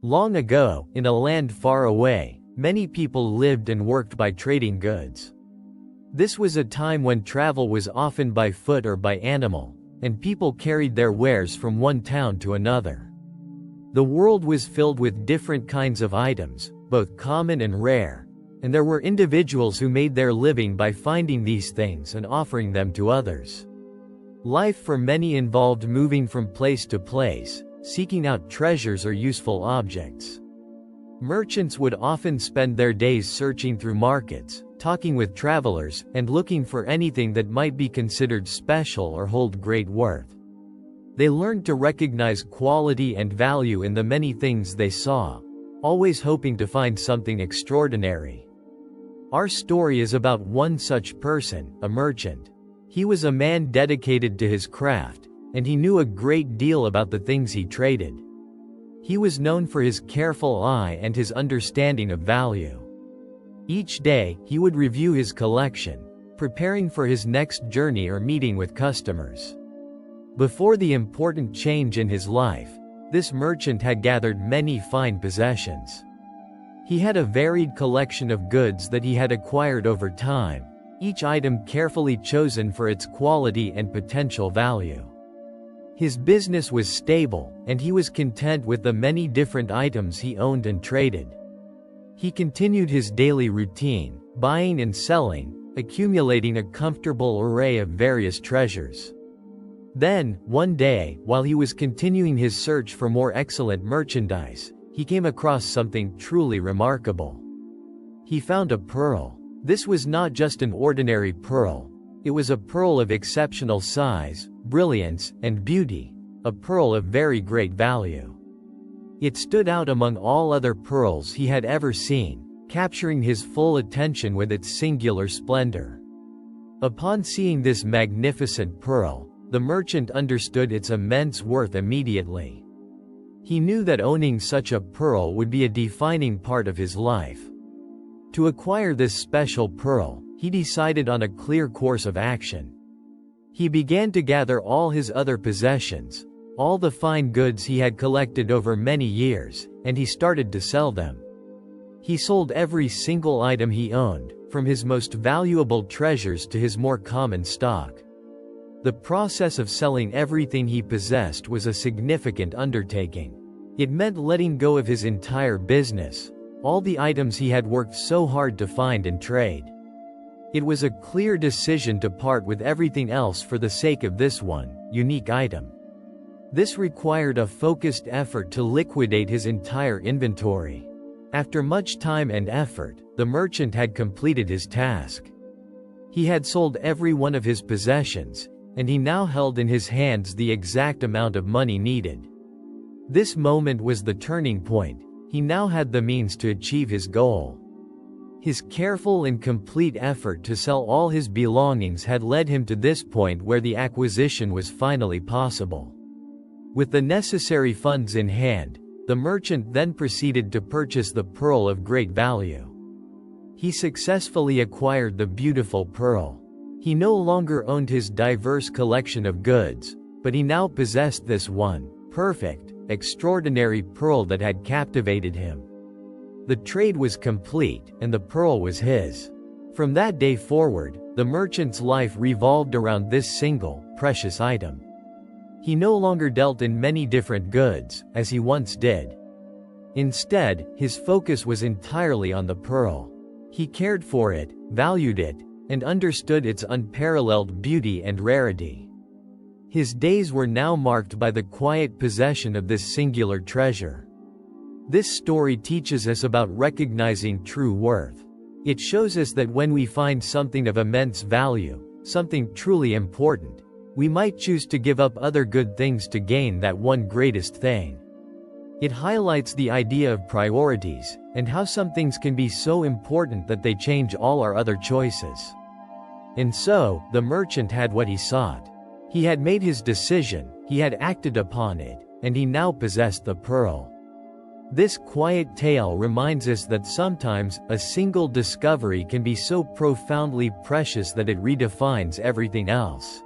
Long ago, in a land far away, many people lived and worked by trading goods. This was a time when travel was often by foot or by animal, and people carried their wares from one town to another. The world was filled with different kinds of items, both common and rare, and there were individuals who made their living by finding these things and offering them to others. Life for many involved moving from place to place, seeking out treasures or useful objects. Merchants would often spend their days searching through markets, talking with travelers, and looking for anything that might be considered special or hold great worth. They learned to recognize quality and value in the many things they saw, always hoping to find something extraordinary. Our story is about one such person, a merchant. He was a man dedicated to his craft, and he knew a great deal about the things he traded. He was known for his careful eye and his understanding of value. Each day, he would review his collection, preparing for his next journey or meeting with customers. Before the important change in his life, this merchant had gathered many fine possessions. He had a varied collection of goods that he had acquired over time, each item carefully chosen for its quality and potential value. His business was stable, and he was content with the many different items he owned and traded. He continued his daily routine, buying and selling, accumulating a comfortable array of various treasures. Then, one day, while he was continuing his search for more excellent merchandise, he came across something truly remarkable. He found a pearl. This was not just an ordinary pearl. It was a pearl of exceptional size, brilliance, and beauty, a pearl of very great value. It stood out among all other pearls he had ever seen, capturing his full attention with its singular splendor. Upon seeing this magnificent pearl, the merchant understood its immense worth immediately. He knew that owning such a pearl would be a defining part of his life. To acquire this special pearl, he decided on a clear course of action. He began to gather all his other possessions, all the fine goods he had collected over many years, and he started to sell them. He sold every single item he owned, from his most valuable treasures to his more common stock. The process of selling everything he possessed was a significant undertaking. It meant letting go of his entire business, all the items he had worked so hard to find and trade. It was a clear decision to part with everything else for the sake of this one, unique item. This required a focused effort to liquidate his entire inventory. After much time and effort, the merchant had completed his task. He had sold every one of his possessions, and he now held in his hands the exact amount of money needed. This moment was the turning point. He now had the means to achieve his goal. His careful and complete effort to sell all his belongings had led him to this point where the acquisition was finally possible. With the necessary funds in hand, the merchant then proceeded to purchase the pearl of great value. He successfully acquired the beautiful pearl. He no longer owned his diverse collection of goods, but he now possessed this one, perfect, extraordinary pearl that had captivated him. The trade was complete, and the pearl was his. From that day forward, the merchant's life revolved around this single, precious item. He no longer dealt in many different goods, as he once did. Instead, his focus was entirely on the pearl. He cared for it, valued it, and understood its unparalleled beauty and rarity. His days were now marked by the quiet possession of this singular treasure. This story teaches us about recognizing true worth. It shows us that when we find something of immense value, something truly important, we might choose to give up other good things to gain that one greatest thing. It highlights the idea of priorities, and how some things can be so important that they change all our other choices. And so, the merchant had what he sought. He had made his decision, he had acted upon it, and he now possessed the pearl. This quiet tale reminds us that sometimes, a single discovery can be so profoundly precious that it redefines everything else.